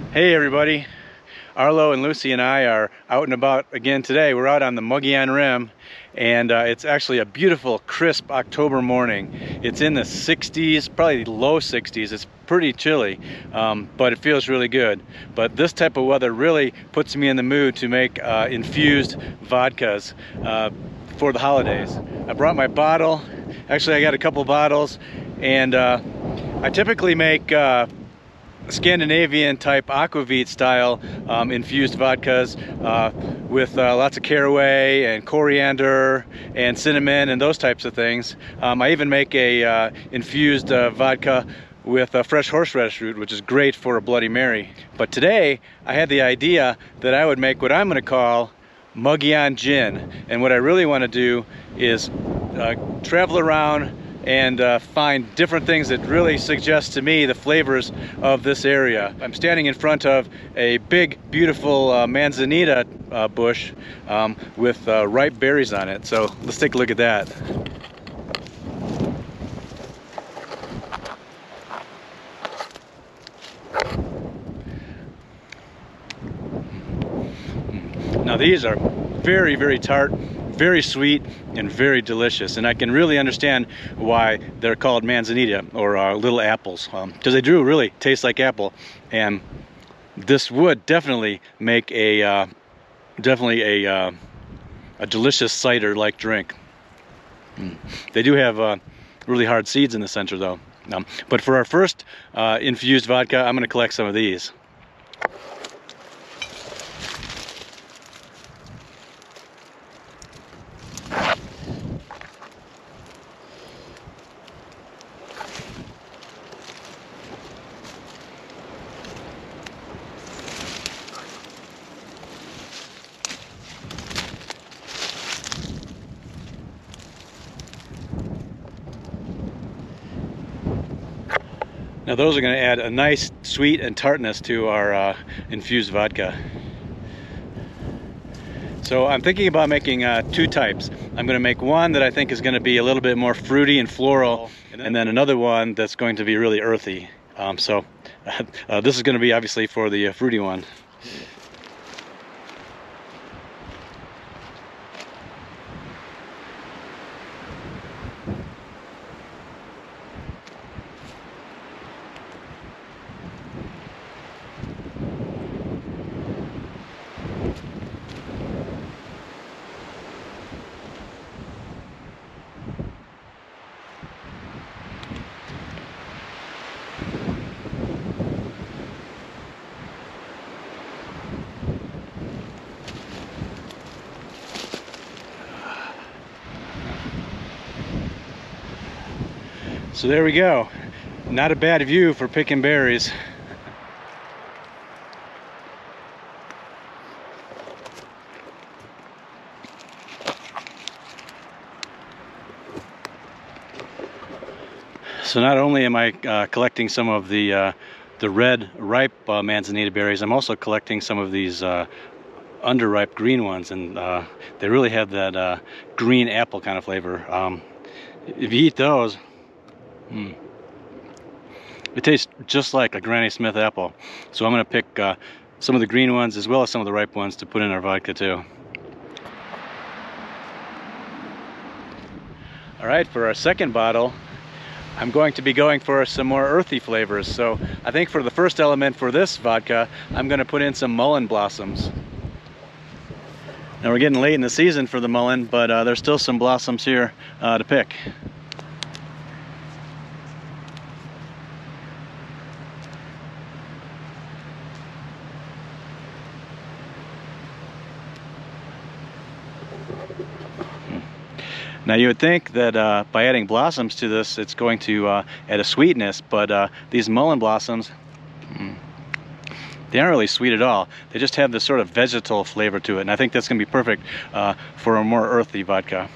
Hey everybody, Arlo and Lucy and I are out and about again today. We're out on the Mogollon Rim, and it's actually a beautiful, crisp October morning. It's in the 60s, probably low 60s. It's pretty chilly, but it feels really good. But this type of weather really puts me in the mood to make infused vodkas for the holidays. I brought my bottle. Actually, I got a couple bottles, and I typically make Scandinavian type aquavit style infused vodkas with lots of caraway and coriander and cinnamon and those types of things. I even make a infused vodka with fresh horseradish root, which is great for a Bloody Mary. But today I had the idea that I would make what I'm going to call Mogollon Gin, and what I really want to do is travel around and find different things that really suggest to me the flavors of this area. I'm standing in front of a big, beautiful manzanita bush with ripe berries on it. So let's take a look at that. Now these are very, very tart, very sweet, and very delicious, and I can really understand why they're called manzanita, or little apples, because they do really taste like apple. And this would definitely make a delicious cider-like drink. They do have really hard seeds in the center though. But for our first infused vodka, I'm going to collect some of these. Now those are going to add a nice sweet and tartness to our infused vodka. So I'm thinking about making two types. I'm going to make one that I think is going to be a little bit more fruity and floral, and then another one that's going to be really earthy. This is going to be obviously for the fruity one. So there we go. Not a bad view for picking berries. So not only am I collecting some of the red ripe manzanita berries, I'm also collecting some of these underripe green ones, and they really have that green apple kind of flavor. If you eat those, it tastes just like a Granny Smith apple. So I'm going to pick some of the green ones as well as some of the ripe ones to put in our vodka too. Alright, for our second bottle, I'm going to be going for some more earthy flavors. So I think for the first element for this vodka, I'm going to put in some mullein blossoms. Now we're getting late in the season for the mullein, but there's still some blossoms here to pick. Now you would think that by adding blossoms to this, it's going to add a sweetness, but these mullein blossoms, they aren't really sweet at all. They just have this sort of vegetal flavor to it, and I think that's going to be perfect for a more earthy vodka.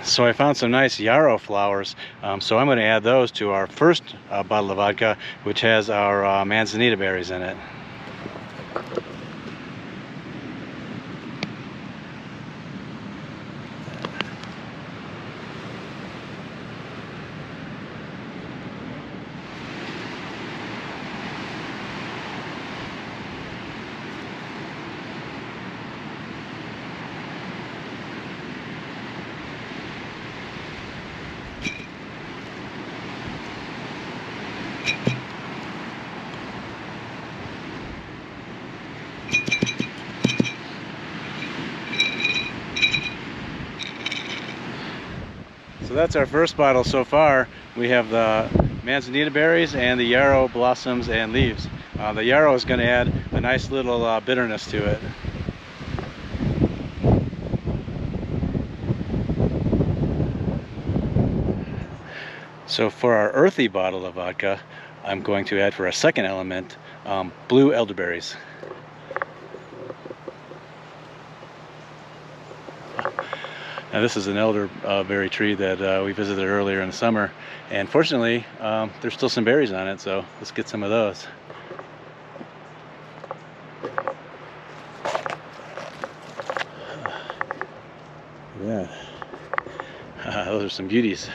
So I found some nice yarrow flowers, so I'm going to add those to our first bottle of vodka, which has our manzanita berries in it. So that's our first bottle so far. We have the manzanita berries and the yarrow blossoms and leaves. The yarrow is going to add a nice little bitterness to it. So for our earthy bottle of vodka, I'm going to add for a second element blue elderberries. Now this is an elderberry tree that we visited earlier in the summer, and fortunately there's still some berries on it, so let's get some of those. Yeah, those are some beauties.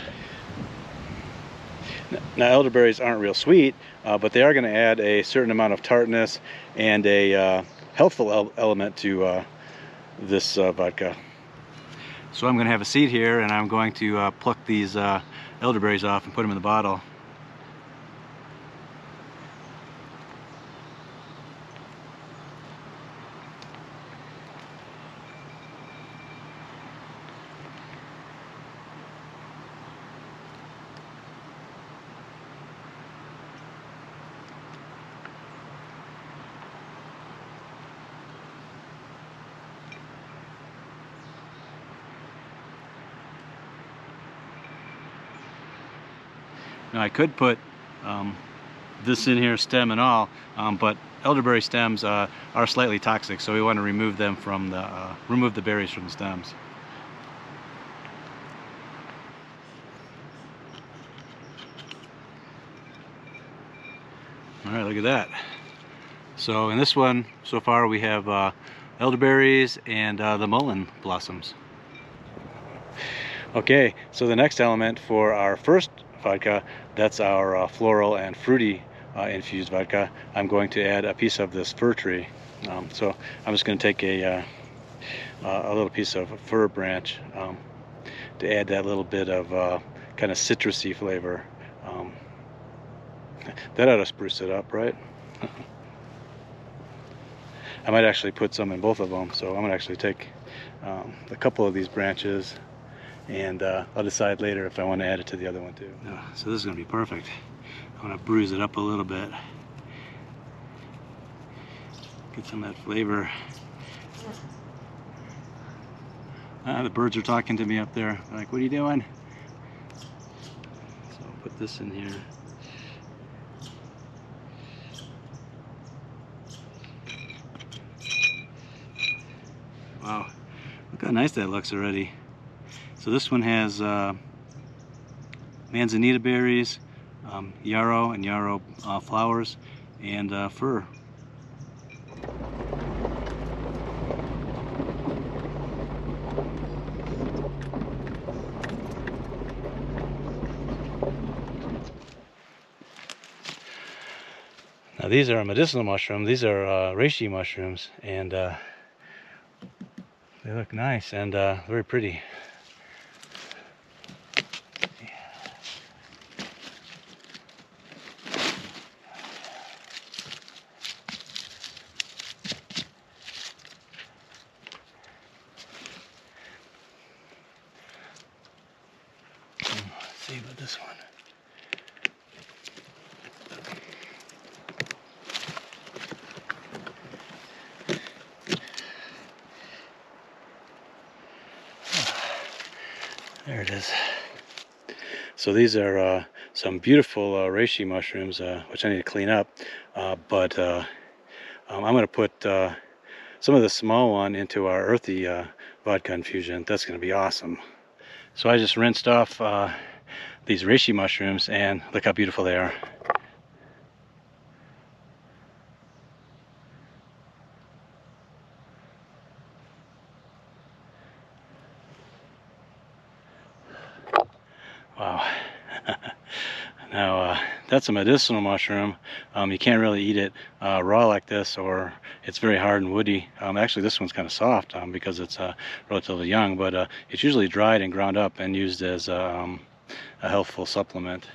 Now elderberries aren't real sweet, but they are going to add a certain amount of tartness and a healthful element to this vodka. So I'm going to have a seat here, and I'm going to pluck these elderberries off and put them in the bottle. Now I could put this in here, stem and all, but elderberry stems are slightly toxic, so we want to remove them from the remove the berries from the stems. All right, look at that. So in this one, so far we have elderberries and the mullein blossoms. Okay, so the next element for our first vodka, that's our floral and fruity infused vodka. I'm going to add a piece of this fir tree. So I'm just going to take a little piece of a fir branch to add that little bit of kind of citrusy flavor. That ought to spruce it up, right? I might actually put some in both of them, so I'm going to actually take a couple of these branches, and I'll decide later if I want to add it to the other one too. So this is going to be perfect. I'm going to bruise it up a little bit. Get some of that flavor. The birds are talking to me up there. They're like, what are you doing? So I'll put this in here. Wow, look how nice that looks already. So this one has manzanita berries, yarrow and yarrow flowers, and fir. Now these are medicinal mushrooms. These are reishi mushrooms, and they look nice and very pretty. Let's see about this one. There it is. So these are some beautiful reishi mushrooms, which I need to clean up, but I'm going to put some of the small one into our earthy vodka infusion. That's going to be awesome. So I just rinsed off these reishi mushrooms, and look how beautiful they are. Wow. Now that's a medicinal mushroom. You can't really eat it raw like this, or it's very hard and woody. Actually, this one's kind of soft because it's relatively young, but it's usually dried and ground up and used as a healthful supplement.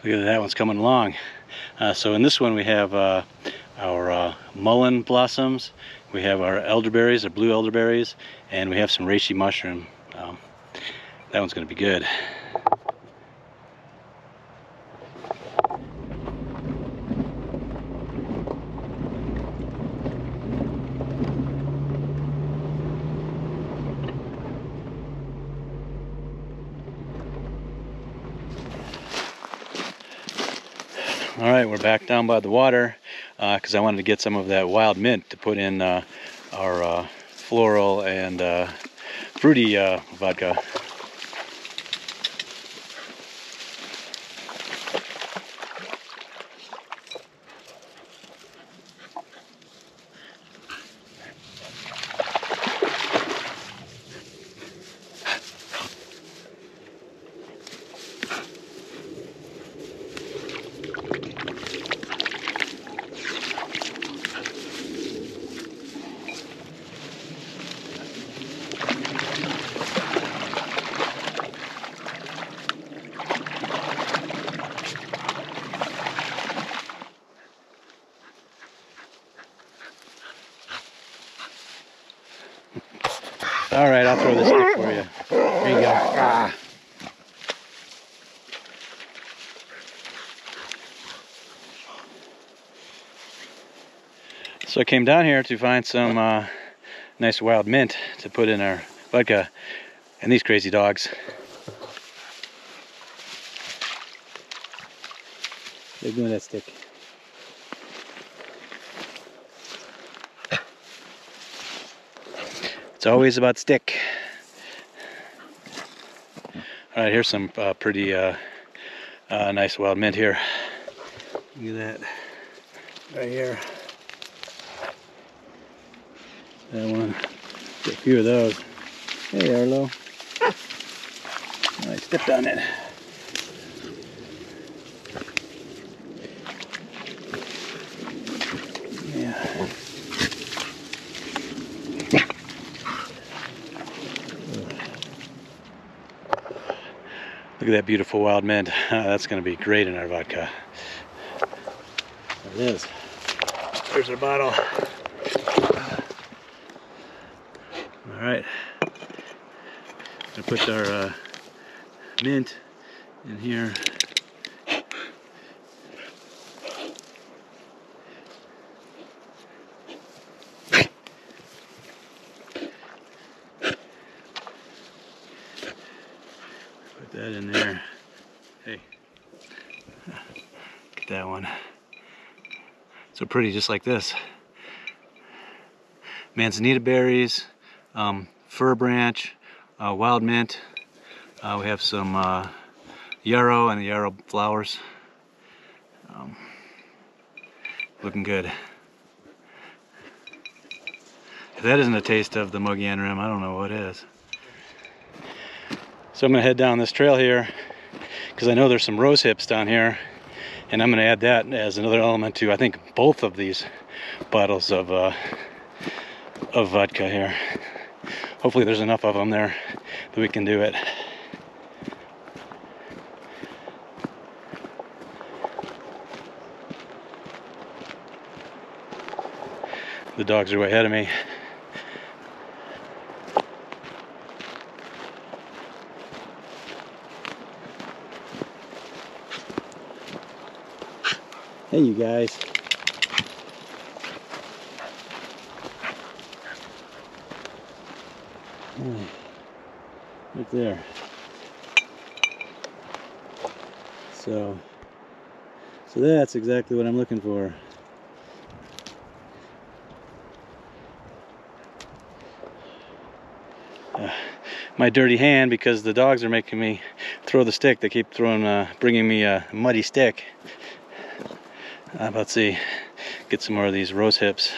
Look at that one's coming along. So in this one we have our mullein blossoms, we have our elderberries, our blue elderberries, and we have some reishi mushroom. That one's going to be good. All right, we're back down by the water because I wanted to get some of that wild mint to put in our floral and fruity vodka. All right, I'll throw this stick for you. There you go. Ah. So I came down here to find some nice wild mint to put in our vodka, and these crazy dogs. They're doing that stick. It's always about stick. All right, here's some pretty nice wild mint here. Look at that, right here. That one. Get a few of those. Hey, Arlo. I stepped on it. Yeah. Look at that beautiful wild mint. That's going to be great in our vodka. There it is. There's our bottle. All right. I'm going to put our mint in here. Put that in there. Hey, get that one. So pretty, just like this. Manzanita berries, fir branch, wild mint. We have some yarrow and the yarrow flowers. Looking good. If that isn't a taste of the Mogollon Rim, I don't know what is. So I'm gonna head down this trail here because I know there's some rose hips down here, and I'm gonna add that as another element to, I think, both of these bottles of vodka here. Hopefully there's enough of them there that we can do it. The dogs are way ahead of me. Hey, you guys. Right there. So that's exactly what I'm looking for. My dirty hand, because the dogs are making me throw the stick. They keep throwing, bringing me a muddy stick. Let's see, get some more of these rose hips.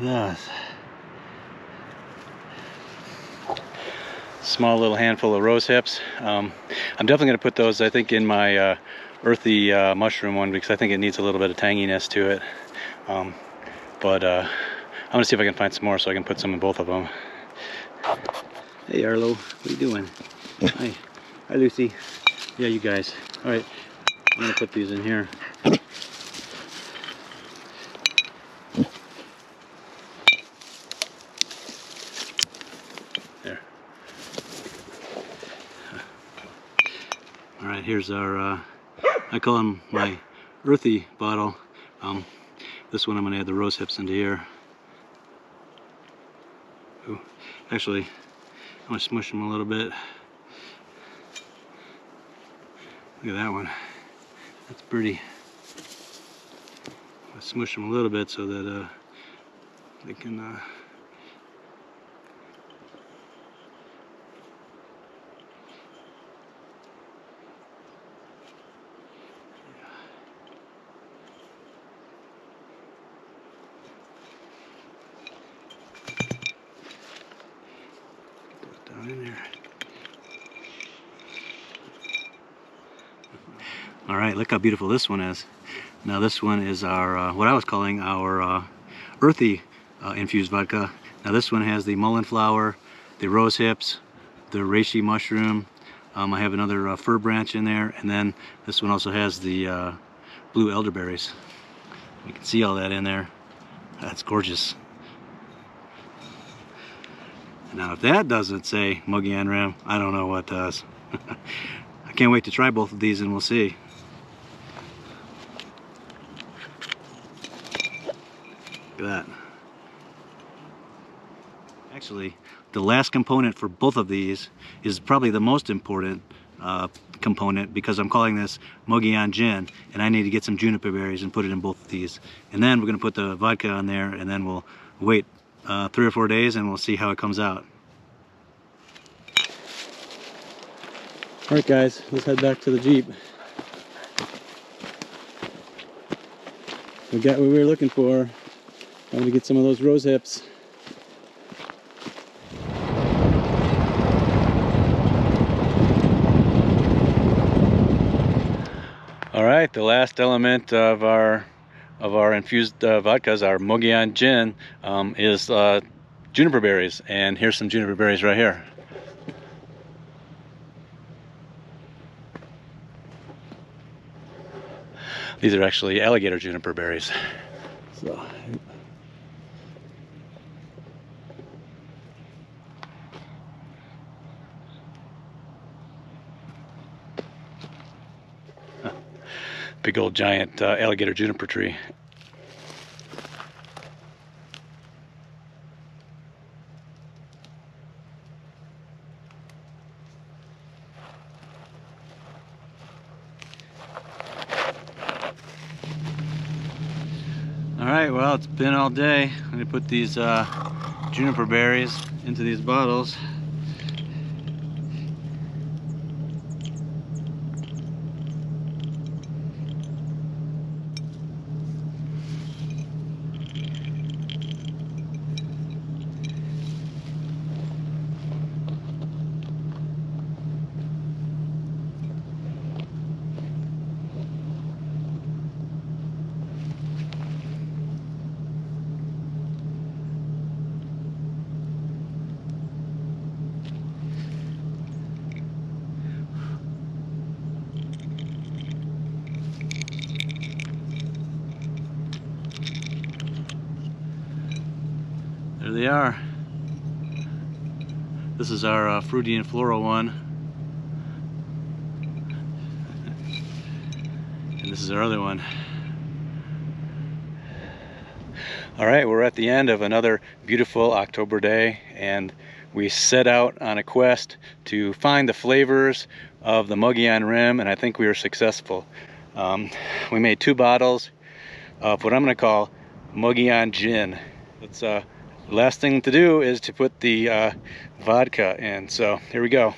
Yes. Small little handful of rose hips. I'm definitely going to put those, I think, in my earthy mushroom one, because I think it needs a little bit of tanginess to it. But I'm going to see if I can find some more so I can put some in both of them. Hey Arlo, what are you doing? Hi. Hi Lucy. Yeah, you guys. Alright, I'm going to put these in here. There. Alright, here's our, I call them my earthy bottle. This one I'm going to add the rose hips into here. Ooh, actually, I'm going to smush them a little bit. Look at that one. That's pretty. I smush them a little bit so that they can down in there. All right, look how beautiful this one is. Now this one is our, what I was calling our earthy infused vodka. Now this one has the mullein flower, the rose hips, the reishi mushroom. I have another fir branch in there, and then this one also has the blue elderberries. You can see all that in there. That's gorgeous. Now if that doesn't say Mogollon Rim, I don't know what does. I can't wait to try both of these and we'll see. Look at that. Actually, the last component for both of these is probably the most important component, because I'm calling this Mogollon Gin, and I need to get some juniper berries and put it in both of these. And then we're going to put the vodka on there, and then we'll wait 3 or 4 days and we'll see how it comes out. Alright guys, let's head back to the Jeep. We got what we were looking for. I'm going to get some of those rose hips. All right, the last element of our infused vodkas, our Mogollon Gin, is juniper berries, and here's some juniper berries right here. These are actually alligator juniper berries. So. big old giant alligator juniper tree. Alright, well, it's been all day. I'm going to put these juniper berries into these bottles. There they are. This is our fruity and floral one. And this is our other one. Alright, we're at the end of another beautiful October day, and we set out on a quest to find the flavors of the Mogollon Rim, and I think we were successful. We made 2 bottles of what I'm going to call Mogollon Gin. It's the last thing to do is to put the vodka in, so here we go.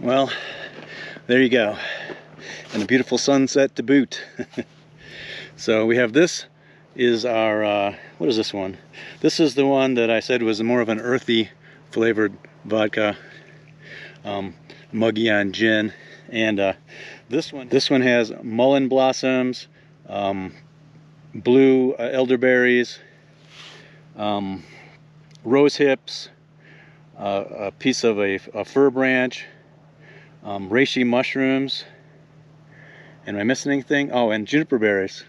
Well, there you go, and a beautiful sunset to boot. So we have this is our, what is this one? This is the one that I said was more of an earthy flavored vodka, Mogollon Gin, and this one has mullein blossoms, blue elderberries, rose hips, a piece of a fir branch, reishi mushrooms, and am I missing anything? Oh, and juniper berries.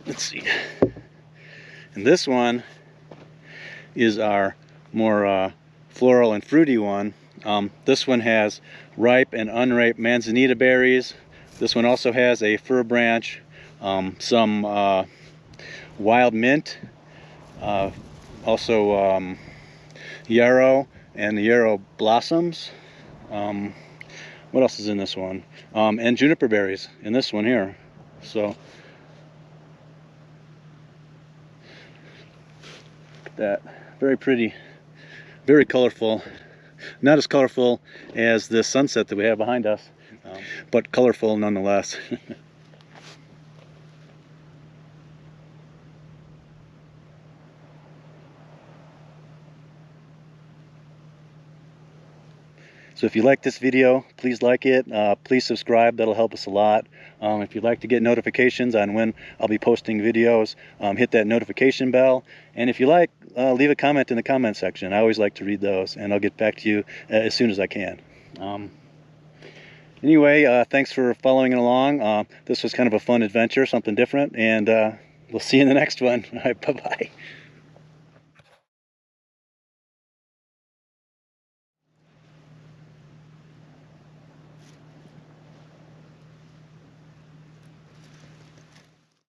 Let's see. And this one is our more floral and fruity one. This one has ripe and unripe manzanita berries. This one also has a fir branch, some wild mint, also yarrow, and the yarrow blossoms. What else is in this one? And juniper berries in this one here. So that very pretty, very colorful. Not as colorful as the sunset that we have behind us, but colorful nonetheless. So if you like this video, please like it, please subscribe, that'll help us a lot. If you'd like to get notifications on when I'll be posting videos, hit that notification bell. And if you like, leave a comment in the comment section. I always like to read those, and I'll get back to you as soon as I can. Anyway, thanks for following along. This was kind of a fun adventure, something different, and we'll see you in the next one. All right, bye-bye.